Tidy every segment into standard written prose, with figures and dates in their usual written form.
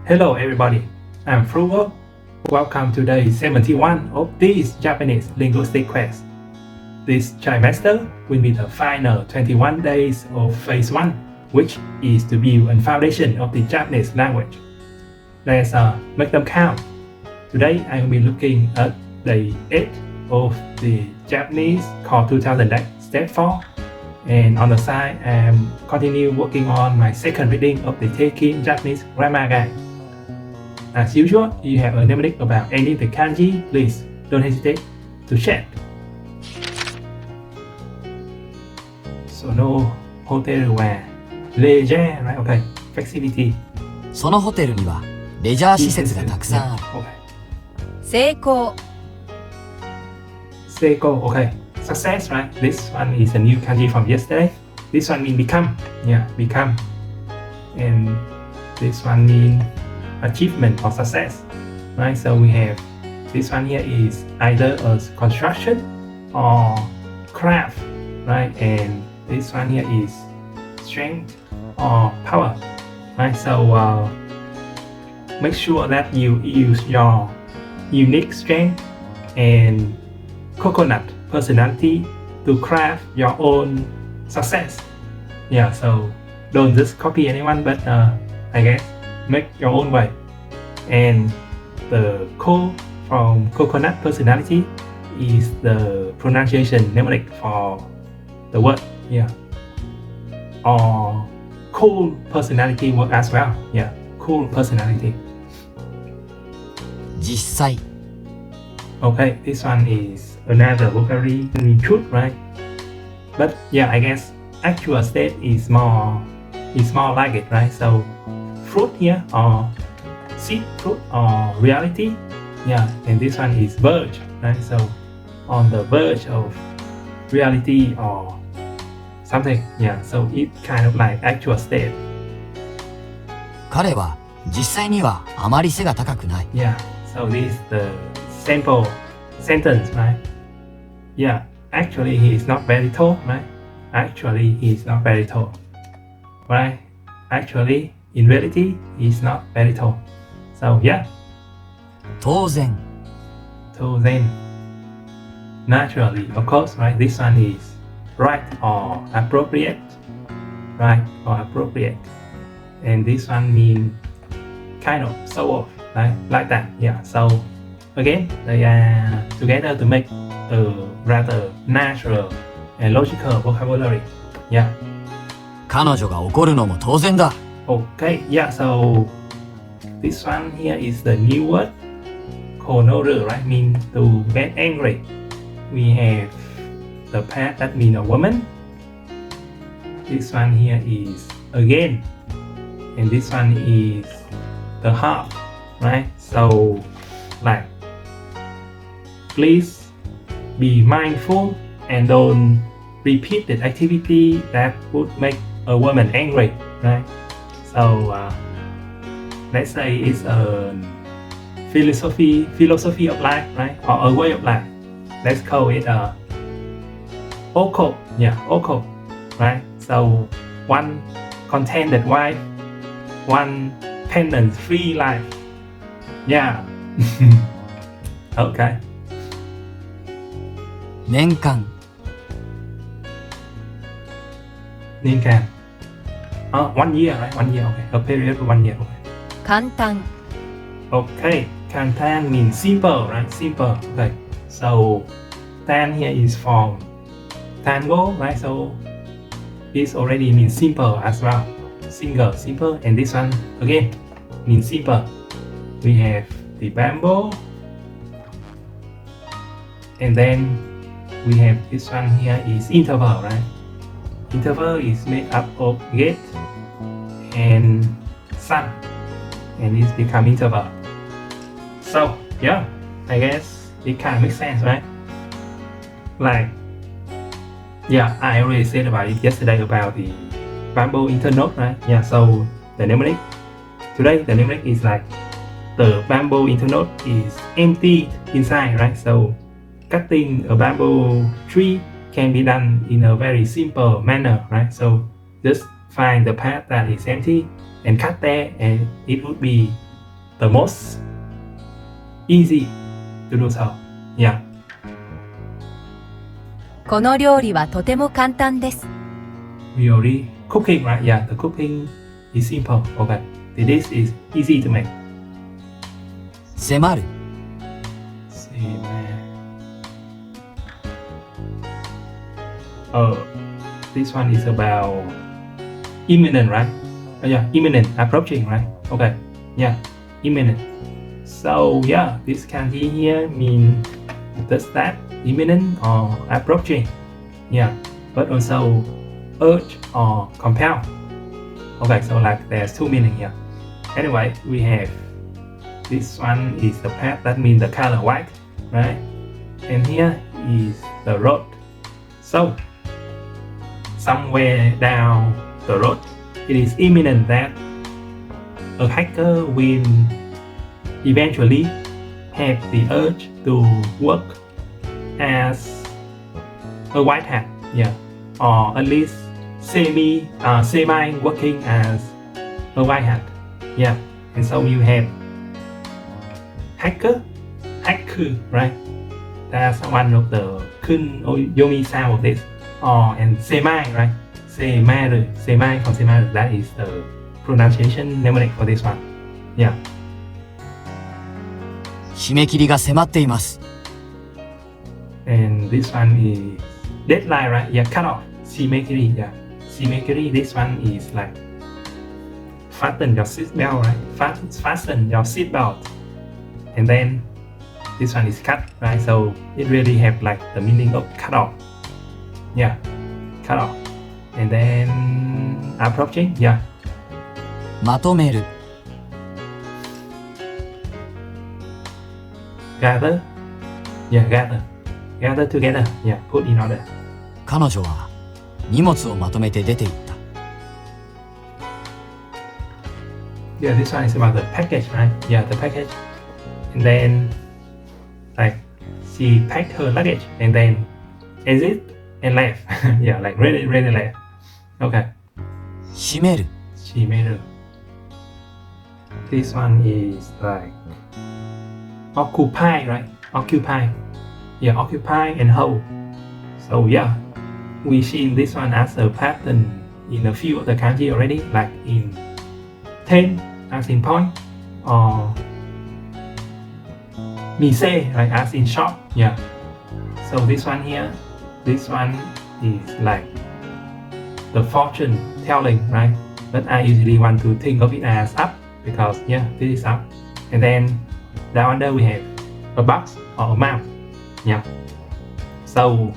Hello everybody, I'm Frugal. Welcome to day 71 of this Japanese linguistic quest. This trimester will be the final 21 days of phase 1, which is to build a foundation of the Japanese language. Let's make them count. Today I will be looking at day 8 of the Japanese Core 2000 deck, step 4. And on the side, I'm continue working on my second reading of the Taking Japanese Grammar Guide. As usual, if you have a mnemonic about any of the kanji, please don't hesitate to chat. So no hotel where leisure, right? Okay, flexibility. そのホテルにはレジャー施設がたくさんある。成功。成功, okay. Success, right? This one is a new kanji from yesterday. This one means become, become. And this one means achievement or success, right? So we have this one here is either a construction or craft, right? And this one here is strength or power, right? So make sure that you use your unique strength and coconut personality to craft your own success. So don't just copy anyone, but I guess make your own way. And the code from coconut personality is the pronunciation mnemonic for the word, or cool personality work as well, cool personality. 実際 Okay, this one is another vocabulary truth, right? But I guess actual state is more like it, right? So fruit here or seed fruit or reality, and this one is verge, right? So on the verge of reality or something, so it kind of like actual state. 彼は実際にはあまり背が高くない。So this is the sample sentence, right? Actually he is not very tall, right? Actually he is not very tall, right? Actually in reality he is not very tall. So 当然 naturally, of course, right? This one is right or appropriate, and this one means kind of, sort of, right? Like that. So again, they are together to make a rather natural and logical vocabulary. 彼女が怒るのも当然だ。Okay, so this one here is the new word, konoru, right? Means to get angry. We have the past that means a woman. This one here is again, and this one is the heart, right? So like, please be mindful and don't repeat the activity that would make a woman angry, right? So let's say it's a philosophy of life, right? Or a way of life. Let's call it oko, right? So one contented wife, one penance-free life. Okay. 年間 1 year, right? 1 year, okay. A period of 1 year, okay. 簡単。 Okay, kantan means simple, right? Simple, okay. So tan here is from tango, right? So this already means simple as well. Single, simple, and this one again means simple. We have the bamboo, and then we have this one here is interval, right? Interval is made up of gate and sun, and it's become interval. So I guess it kind of makes sense, right? Like, I already said about it yesterday about the bamboo internote, right? So the mnemonic today, the mnemonic is like the bamboo internote is empty inside, right? So cutting a bamboo tree can be done in a very simple manner, right? So just find the part that is empty and cut there, and it would be the most easy to do so. Yeah. この料理はとても簡単です。We already cooking, right? Yeah, the cooking is simple. Okay. The dish is easy to make. 迫る See, oh, this one is about imminent, right? Oh, yeah, imminent, approaching, right? Okay, yeah, imminent. So yeah, this kanji here mean does that imminent or approaching? Yeah, but also urge or compel. Okay, so like there's two meaning here. Anyway, we have this one is the path, that means the color white, right? And here is the road. So somewhere down the road, it is imminent that a hacker will eventually have the urge to work as a white hat, yeah, or at least semi working as a white hat, yeah. And so you have hacker, right? That's one of the kun or yomi sound of this. And semi, right? Semi from semi, that is the pronunciation mnemonic for this one. Yeah. 締め切りが迫っています And this one is deadline, right? Yeah, cut off. Shimekiri, yeah. Shimekiri, this one is like fasten your seatbelt, right? Fasten your seatbelt. And then this one is cut, right? So it really have like the meaning of cut off. Yeah, cut off. And then approaching, yeah. まとめる Gather, yeah, gather together, yeah, put in order. 彼女は荷物をまとめて出て行った Yeah, this one is about the package, right? Yeah, the package. And then like she packed her luggage and then exit and left. Yeah, like really left. Okay. 閉める She made her. This one is like occupy, right? Occupy. Yeah, occupy and hold. So yeah, we seen this one as a pattern in a few of the kanji already, like in 10 as in point, or mise, right, as in shop. Yeah. So this one here, this one is like the fortune telling, right? But I usually want to think of it as up because yeah, this is up. And then down under we have a box or a mouth. Yeah. So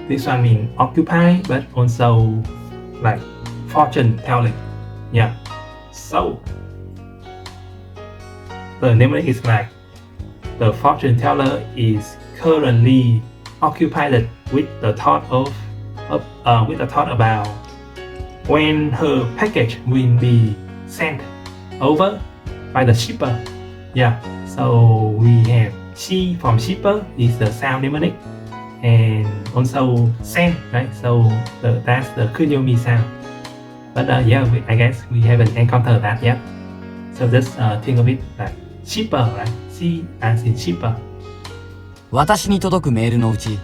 this one means occupy, but also like fortune telling. Yeah. So the mnemonic is like the fortune teller is currently occupied with the thought about when her package will be sent over by the shipper. Yeah. So we have she from shipper is the sound mnemonic, and also send, right? So that's the kunyomi sound. But yeah, I guess we haven't encountered that yet. So just think of it like shipper, right? She as in shipper. 私に届くメールのうち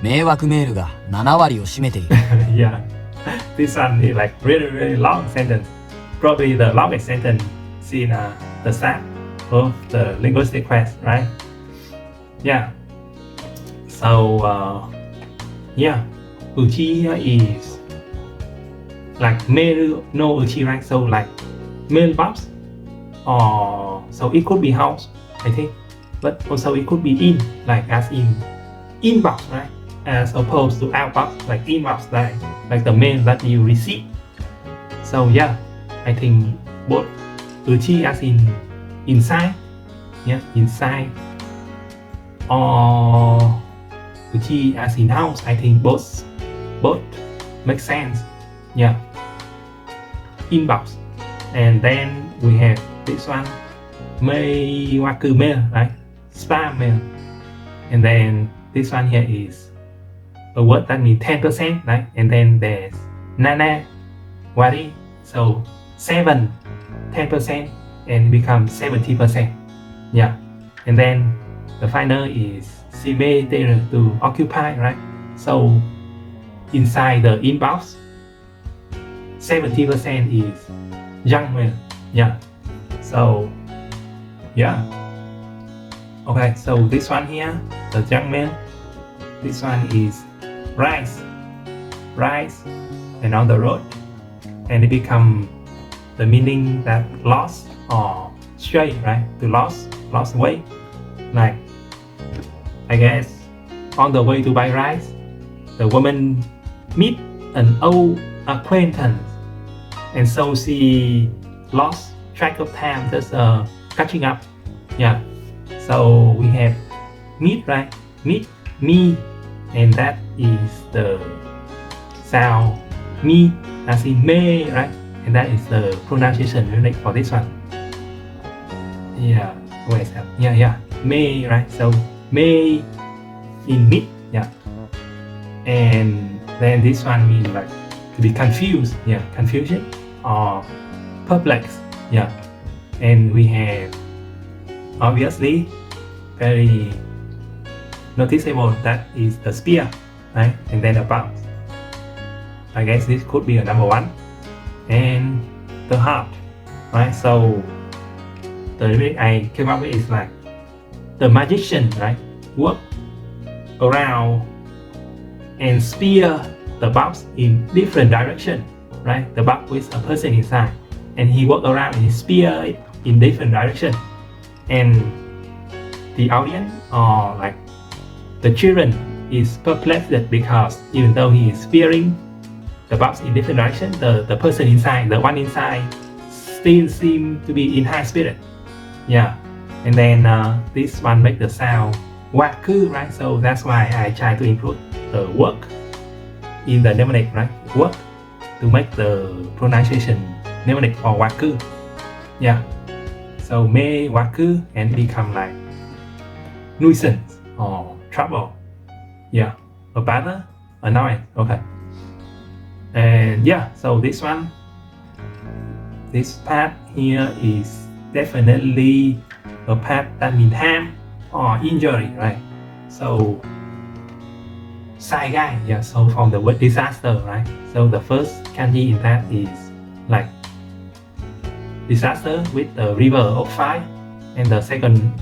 迷惑メールが7割を占めている Yeah. This one is like really long sentence. Probably the longest sentence in the start of the linguistic quest, right? Yeah. So yeah, uchi here is like mail no uchi, right? So like mailbox, or so it could be house, I think, but also it could be in, like as in inbox, right? As opposed to outbox, like inbox, like the mail that you receive. So yeah, I think both uchi as in inside, yeah, inside, or uchi as in house. I think both make sense. Yeah. Inbox, and then we have this one, meiwaku mail, right? Spam mail, and then this one here is a word that means 10%, right? And then there's nana wari, so 7, 10%, and become 70%. Yeah, and then the final is cemetery to occupy, right? So inside the inbox, 70% is young male. Yeah, so yeah, okay, so this one here, the young male, this one is rise and on the road, and it become the meaning that lost or stray, right? To lost way, like I guess on the way to buy rice, the woman meet an old acquaintance, and so she lost track of time, just catching up. Yeah, so we have meet, right? Meet me, and that is the sound me as in may, right? And that is the pronunciation unit for this one. Yeah, where is that? Yeah, may, right? So may in mid, yeah. And then this one means like to be confused, yeah, confusion or perplexed, yeah. And we have obviously very noticeable, that is the spear, right? And then the bounce. I guess this could be a number one. And the heart, right? So the lyric I came up with is like the magician, right? Work around and spear the box in different direction, right? The box with a person inside, and he work around and he spear it in different direction, and the audience or like the children is perplexed because even though he is spearing the box in different direction, the person inside, the one inside, still seem to be in high spirit. Yeah, and then this one make the sound waku, right? So that's why I try to include the work in the mnemonic, right? Work to make the pronunciation mnemonic or waku. Yeah, so may waku and become like nuisance or trouble. Yeah, a bother, annoyance. Okay. And yeah, so this one, this part here is definitely a part that means harm or injury, right? So saigai, yeah, so from the word disaster, right? So the first kanji in that is like disaster with the river of fire, and the second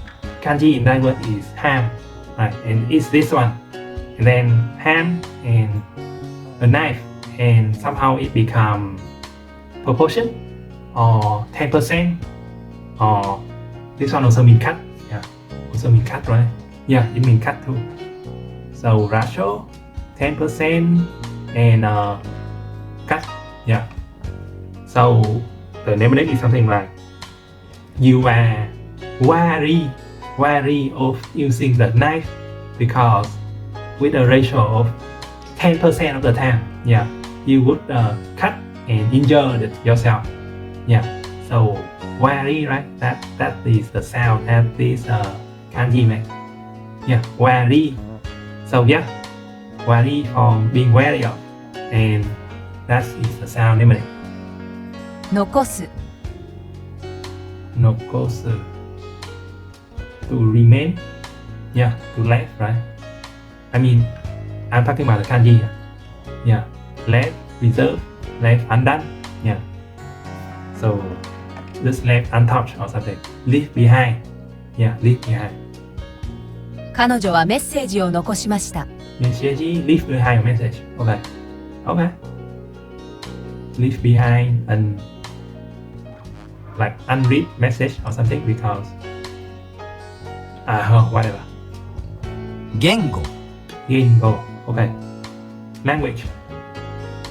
kanji in that word is harm, right? And it's this one, and then harm and a knife, and somehow it become proportion or 10%, or this one also mean cut. Yeah, also mean cut, right? Yeah, it means cut too. So ratio 10% and cut. Yeah, so the mnemonic is something like you are wary of using the knife, because with a ratio of 10% of the time, yeah, you would cut and injure yourself. Yeah, so wary, right? That is the sound that this kanji make. Yeah, wary. So yeah, wary from being wary of, and that is the sound mnemonic. 残す Nokosu, to remain. Yeah, to left, right? I mean, I'm talking about the kanji. Yeah, left reserved, left undone. Yeah, so just left untouched or something. Leave behind. Yeah, leave behind. 彼女はメッセージを残しました Message, leave behind a message. Okay, okay. Leave behind an like unread message or something, because whatever. 言語 Gingo. Okay. Language.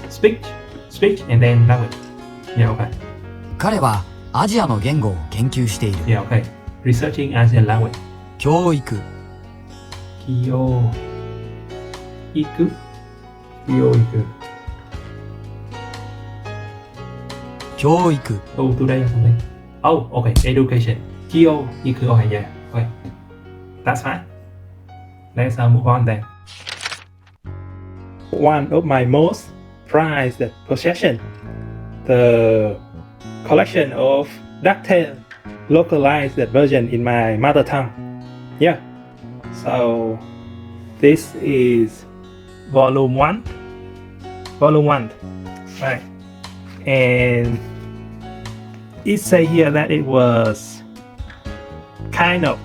Speech and then language. Yeah, okay. 彼はアジアの言語を研究している Yeah, okay. Researching Asian language. 教育 Kyo Iku. Kyo Iku. 教育 Oh, today or something. Oh, okay. Education. Kyo Iku. Okay, yeah. Okay. That's fine. Let's move on then. One of my most prized possession, the collection of ducktail localized that version in my mother tongue. Yeah. So this is volume 1. Volume 1. Right. And it say here that it was kind of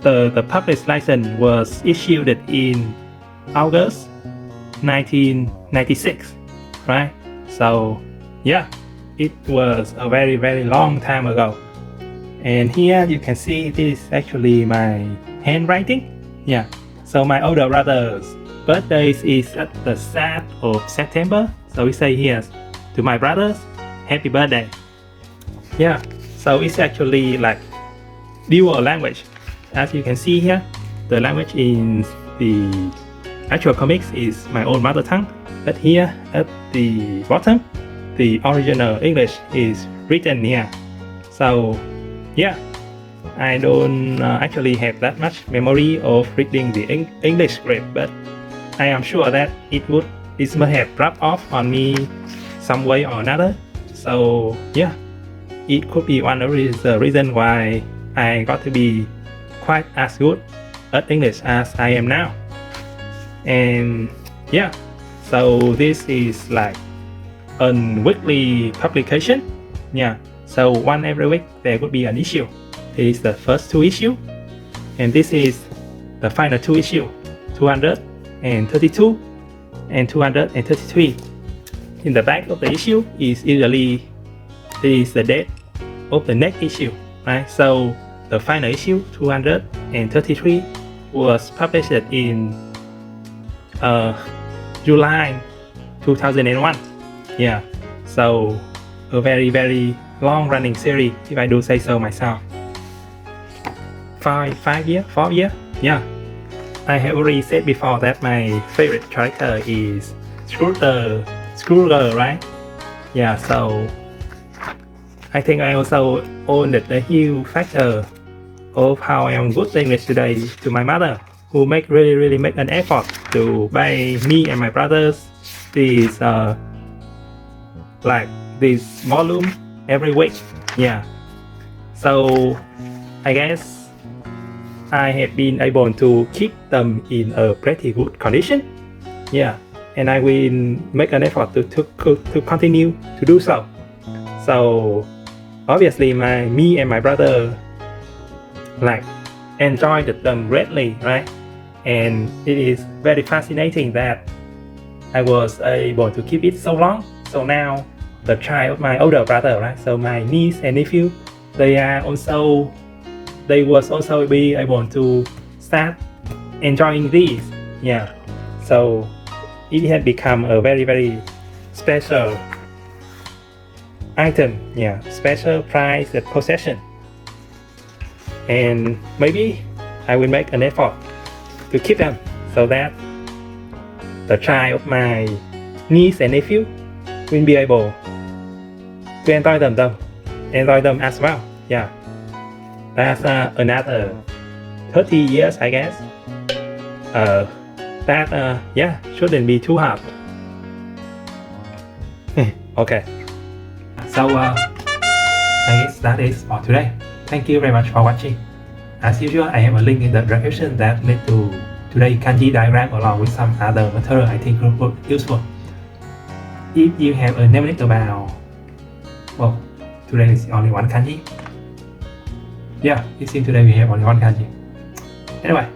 the published license was issued in August 1996, right? So yeah, it was a very long time ago. And here you can see this is actually my handwriting. Yeah, so my older brother's birthday is at the start of September, so we say here to my brothers, happy birthday. Yeah, so it's actually like dual language. As you can see here, the language in the actual comics is my own mother tongue, but here at the bottom, the original English is written here. So yeah, I don't actually have that much memory of reading the English script, but I am sure that it must have rubbed off on me some way or another. So yeah, it could be one of the reasons why I got to be quite as good at English as I am now. And yeah, so this is like a weekly publication. Yeah, so one every week there could be an issue. This is the first 2 issues, and this is the final 2 issues, 232 and 233. In the back of the issue is usually the date of the next issue, right? So the final issue 233 was published in July 2001. Yeah, so a very long running series, if I do say so myself. 4 years. Yeah, I have already said before that my favorite character is Frugal, right? Yeah, so I think I also own the huge factor of how I am good at English today to my mother, who really make an effort to buy me and my brothers this this volume every week. Yeah, so I guess I have been able to keep them in a pretty good condition. Yeah, and I will make an effort to continue to do so. So obviously me and my brother enjoyed them greatly, right? And it is very fascinating that I was able to keep it so long. So now the child of my older brother, right? So my niece and nephew, they was also be able to start enjoying these. Yeah, so it had become a very special item. Yeah, special prized possession. And maybe I will make an effort to keep them so that the child of my niece and nephew will be able to enjoy them as well. Yeah, that's another 30 years, I guess. That yeah, shouldn't be too hard. Okay, so I guess that is for today. Thank you very much for watching. As usual, I have a link in the description that leads to today's kanji diagram along with some other material I think will be useful. If you have a knowledge about, well, today is only one kanji. Yeah, it seems today we have only one kanji. Anyway,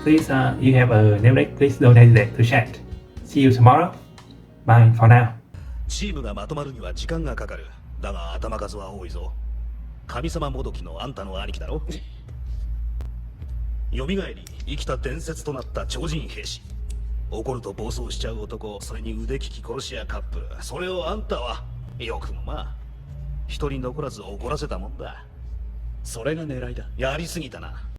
please, you have a knowledge, please don't hesitate to chat. See you tomorrow. Bye for now. チームがまとまるには時間がかかる。だが頭数は多いぞ。神様もどきのあんたの兄貴だろ。蘇り生きた伝説となった超人兵士。怒ると暴走しちゃう男、それに腕利き殺し屋カップル。それをあんたはよくもまあ一人残らず怒らせたもんだ。それが狙いだ。やりすぎたな。